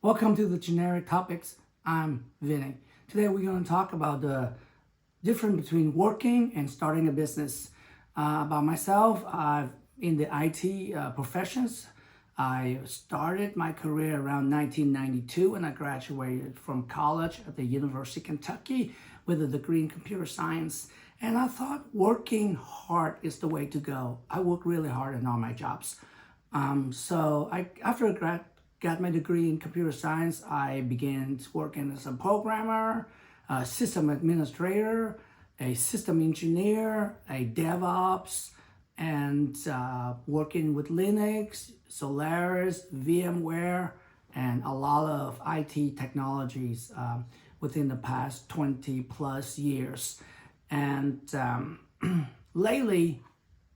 Welcome to the Generic Topics. I'm Vinny. Today we're going to talk about the difference between working and starting a business. About myself, I've in the IT professions. I started my career around 1992 when I graduated from college at the University of Kentucky with a degree in computer science. And I thought working hard is the way to go. I work really hard in all my jobs. After I got my degree in computer science, I began working as a programmer, a system administrator, a system engineer, a DevOps, and working with Linux, Solaris, VMware, and a lot of IT technologies within the past 20 plus years. And lately,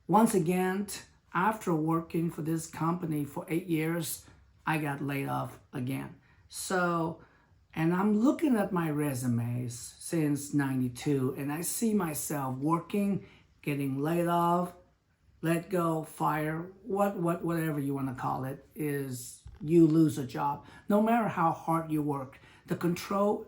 once again, after working for this company for 8 years, I got laid off again. And I'm looking at my resumes since 92, and I see myself working, getting laid off, let go, fire, whatever you want to call it, is you lose a job. No matter how hard you work, the control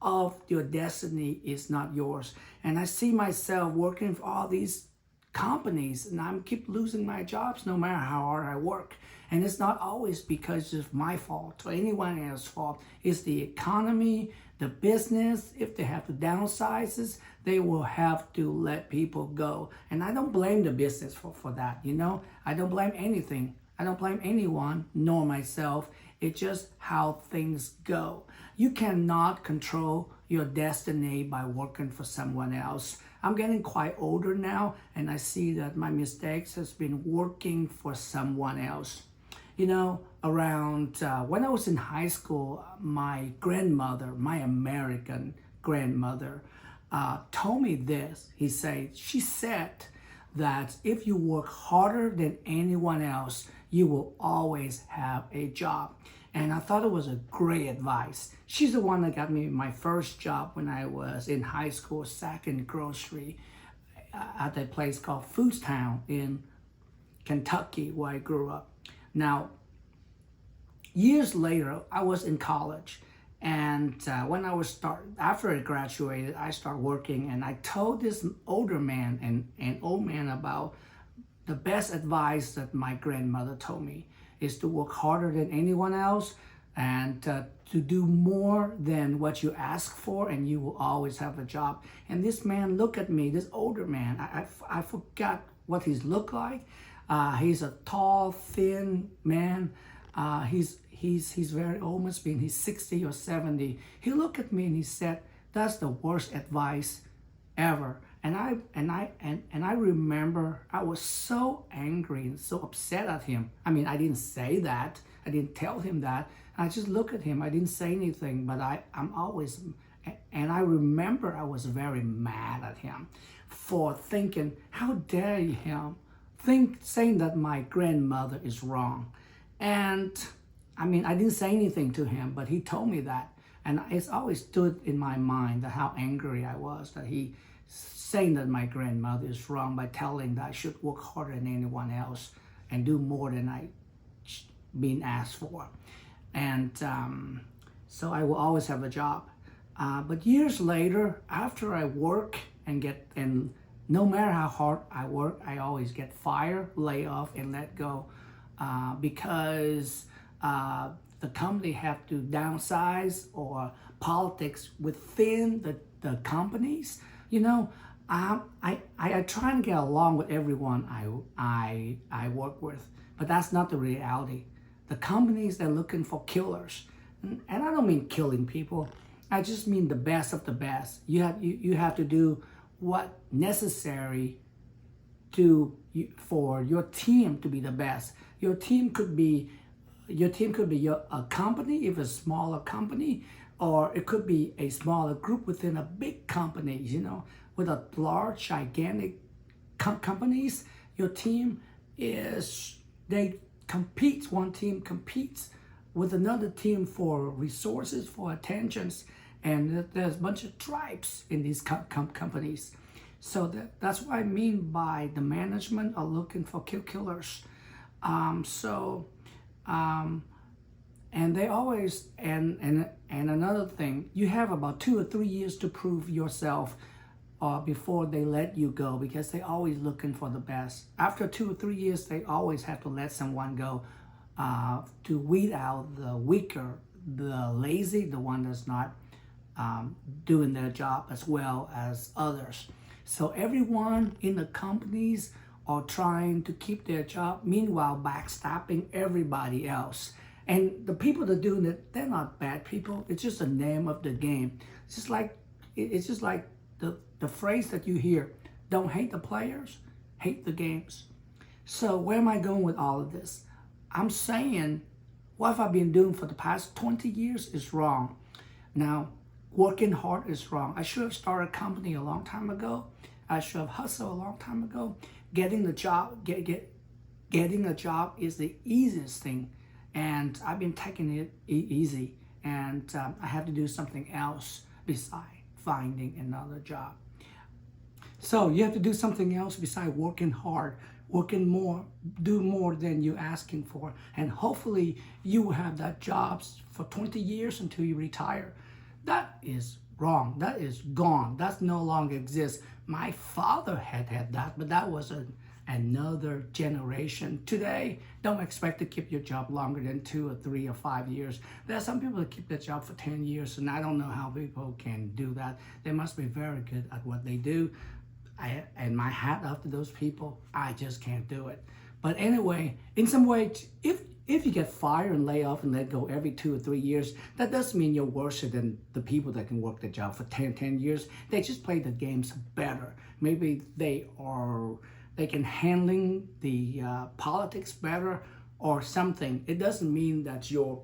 of your destiny is not yours. And I see myself working for all these companies, and I keep losing my jobs no matter how hard I work. And it's not always because of my fault or anyone else's fault. It's the economy, the business. If they have to downsize, they will have to let people go. And I don't blame the business for that, you know? I don't blame anything. I don't blame anyone, nor myself. It's just how things go. You cannot control your destiny by working for someone else. I'm getting quite older now, and I see that my mistakes has been working for someone else. You know, around when I was in high school, my grandmother, my American grandmother, told me this. She said that if you work harder than anyone else, you will always have a job. And I thought it was a great advice. She's the one that got me my first job when I was in high school, sacking grocery at a place called Foodstown in Kentucky, where I grew up. Now, years later, I was in college, and after I graduated, I started working, and I told this older man and old man about the best advice that my grandmother told me is to work harder than anyone else and to do more than what you ask for, and you will always have a job. And this man looked at me, this older man, I forgot what he looked like. He's a tall, thin man. He's very old, must be in his 60 or 70. He looked at me and he said, "That's the worst advice ever." And I remember I was so angry and so upset at him. I mean, I didn't say that. I didn't tell him that. I just looked at him. I didn't say anything, but I remember I was very mad at him for thinking, how dare him saying that my grandmother is wrong. And I mean, I didn't say anything to him, but he told me that. And it's always stood in my mind that how angry I was that he saying that my grandmother is wrong by telling that I should work harder than anyone else and do more than I been asked for. And so I will always have a job. But years later, after I work and no matter how hard I work, I always get fired, lay off, and let go because the company have to downsize or politics within the companies. You know, I try and get along with everyone I work with, but that's not the reality. The companies, they're looking for killers, and I don't mean killing people. I just mean the best of the best. You have to do what necessary for your team to be the best. Your team could be a company, if a smaller company, or it could be a smaller group within a big company. You know, with a large, gigantic companies, your team one team competes with another team for resources, for attentions, and there's a bunch of tribes in these companies. So that's what I mean by the management are looking for killers. And they always, and another thing, you have about 2 or 3 years to prove yourself before they let you go, because they always looking for the best. After 2 or 3 years, they always have to let someone go to weed out the weaker, the lazy, the one that's not doing their job as well as others. So everyone in the companies are trying to keep their job, meanwhile backstabbing everybody else. And the people that are doing it, they're not bad people. It's just the name of the game. It's just like the phrase that you hear: don't hate the players, hate the games. So where am I going with all of this? I'm saying what I've been doing for the past 20 years is wrong. Now, working hard is wrong. I should have started a company a long time ago. I should have hustled a long time ago. Getting a job is the easiest thing, and I've been taking it easy. And I have to do something else besides finding another job. So you have to do something else besides working hard, working more, do more than you're asking for, and hopefully you will have that job for 20 years until you retire. That is wrong. That is gone. That no longer exists. My father had that, but that was another generation. Today, don't expect to keep your job longer than 2 or 3 or 5 years. There are some people that keep their job for 10 years, and I don't know how people can do that. They must be very good at what they do. And my hat off to those people. I just can't do it. But anyway, in some way, if you get fired and laid off and let go every 2 or 3 years, that doesn't mean you're worse than the people that can work the job for 10 years. They just play the games better. Maybe they can handling the politics better or something. It doesn't mean that you're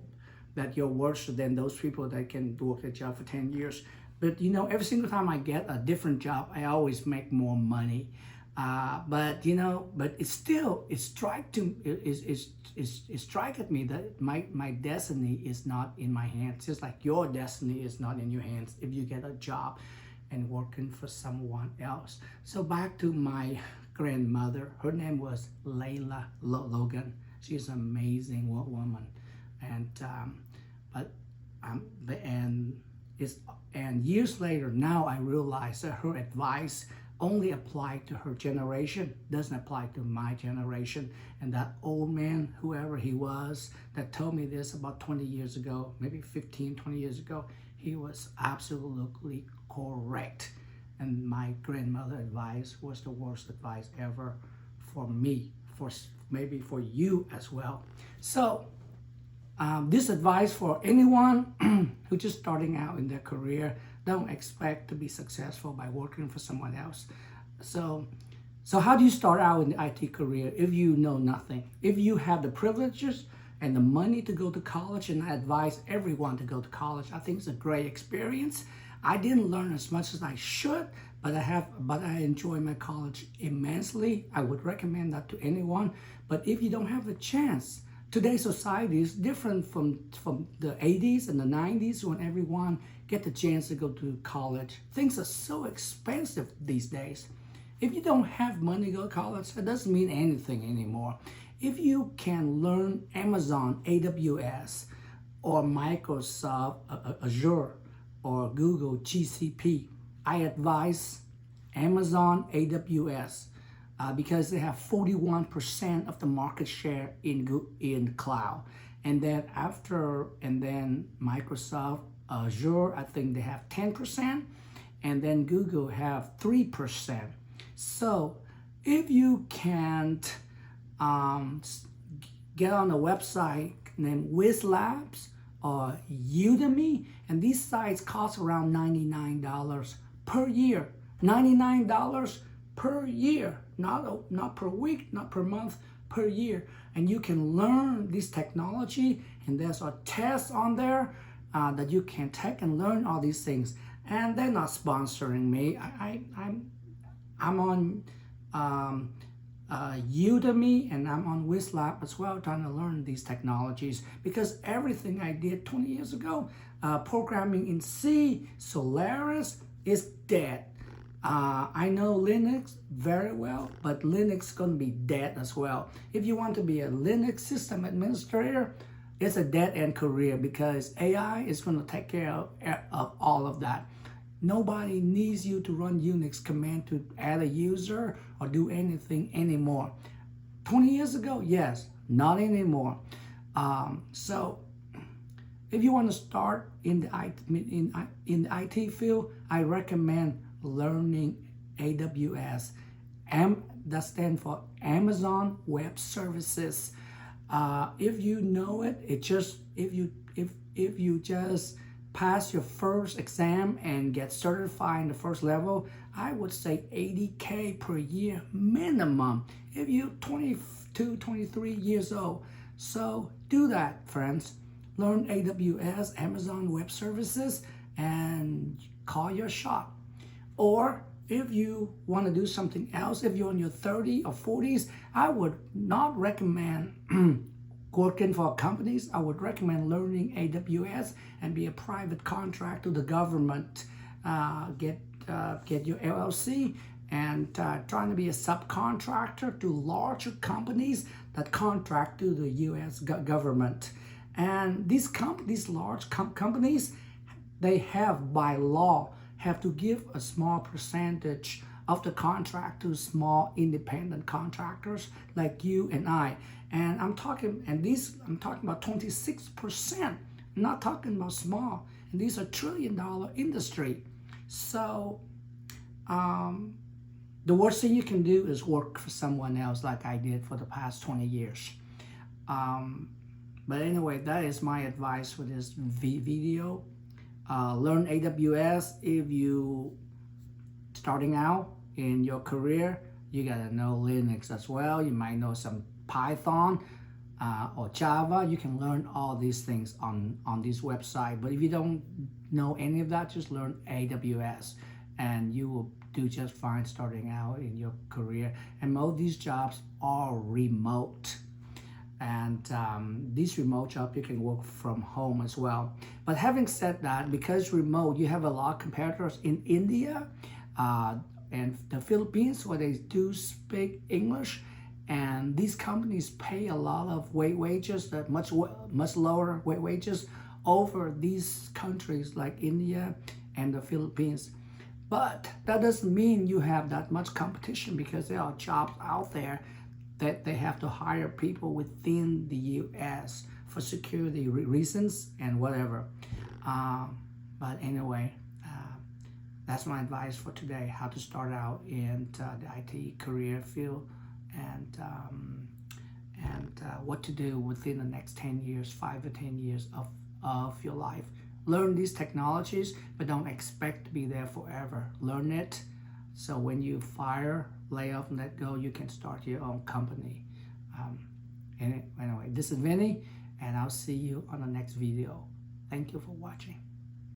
worse than those people that can work the job for 10 years. But every single time I get a different job, I always make more money. But it's still, it strikes at me that my destiny is not in my hands. Just like your destiny is not in your hands if you get a job and working for someone else. So back to my grandmother. Her name was Layla Logan. She's an amazing woman, and years later, now I realize that her advice only applied to her generation, doesn't apply to my generation. And that old man, whoever he was, that told me this about 20 years ago, maybe 15, 20 years ago, he was absolutely correct. And my grandmother's advice was the worst advice ever for me, maybe for you as well. So this advice for anyone who's just starting out in their career: don't expect to be successful by working for someone else. So how do you start out in the IT career if you know nothing? If you have the privileges and the money to go to college, and I advise everyone to go to college. I think it's a great experience. I didn't learn as much as I should, but I enjoy my college immensely. I would recommend that to anyone. But if you don't have the chance, today's society is different from the 80s and the 90s when everyone get the chance to go to college. Things are so expensive these days. If you don't have money to go to college, it doesn't mean anything anymore. If you can learn Amazon AWS or Microsoft Azure or Google GCP, I advise Amazon AWS. Because they have 41% of the market share in cloud, and then Microsoft Azure, I think they have 10%, and then Google have 3%. So if you can't get on a website named WizLabs or Udemy, and these sites cost around $99 per year. $99 per year, not per week, not per month, per year. And you can learn this technology, and there's a test on there that you can take and learn all these things. And they're not sponsoring me. I'm on Udemy, and I'm on WizLab as well, trying to learn these technologies, because everything I did 20 years ago, programming in C, Solaris, is dead. I know Linux very well, but Linux is going to be dead as well. If you want to be a Linux system administrator, it's a dead-end career because AI is going to take care of all of that. Nobody needs you to run Unix command to add a user or do anything anymore. 20 years ago, yes, not anymore. So if you want to start in the IT field, I recommend learning AWS. That stands for Amazon Web Services. If you know it, if you just pass your first exam and get certified in the first level, I would say $80K per year minimum if you're 22, 23 years old. So do that, friends. Learn AWS, Amazon Web Services, and call your shot. Or if you want to do something else, if you're in your 30s or 40s, I would not recommend working for companies. I would recommend learning AWS and be a private contractor to the government. Get your LLC and trying to be a subcontractor to larger companies that contract to the U.S. government. And these large companies, they have by law have to give a small percentage of the contract to small independent contractors like you and I. And I'm talking about 26%. I'm not talking about small. And these are $1 trillion industry. So the worst thing you can do is work for someone else like I did for the past 20 years. But anyway, that is my advice for this video. Learn AWS. If you starting out in your career, you gotta know Linux as well. You might know some Python or Java. You can learn all these things on this website. But if you don't know any of that, just learn AWS and you will do just fine starting out in your career. And most of these jobs are remote. And these remote jobs, you can work from home as well. But having said that, because remote, you have a lot of competitors in India and the Philippines where they do speak English. And these companies pay a lot of wages, that much lower wages over these countries like India and the Philippines. But that doesn't mean you have that much competition because there are jobs out there that they have to hire people within the U.S. for security reasons and whatever. But anyway, that's my advice for today, how to start out in the IT career field and what to do within the next 10 years, 5 to 10 years of your life. Learn these technologies, but don't expect to be there forever. Learn it. So when you fire, lay off, and let go, you can start your own company. Anyway, this is Vinny, and I'll see you on the next video. Thank you for watching.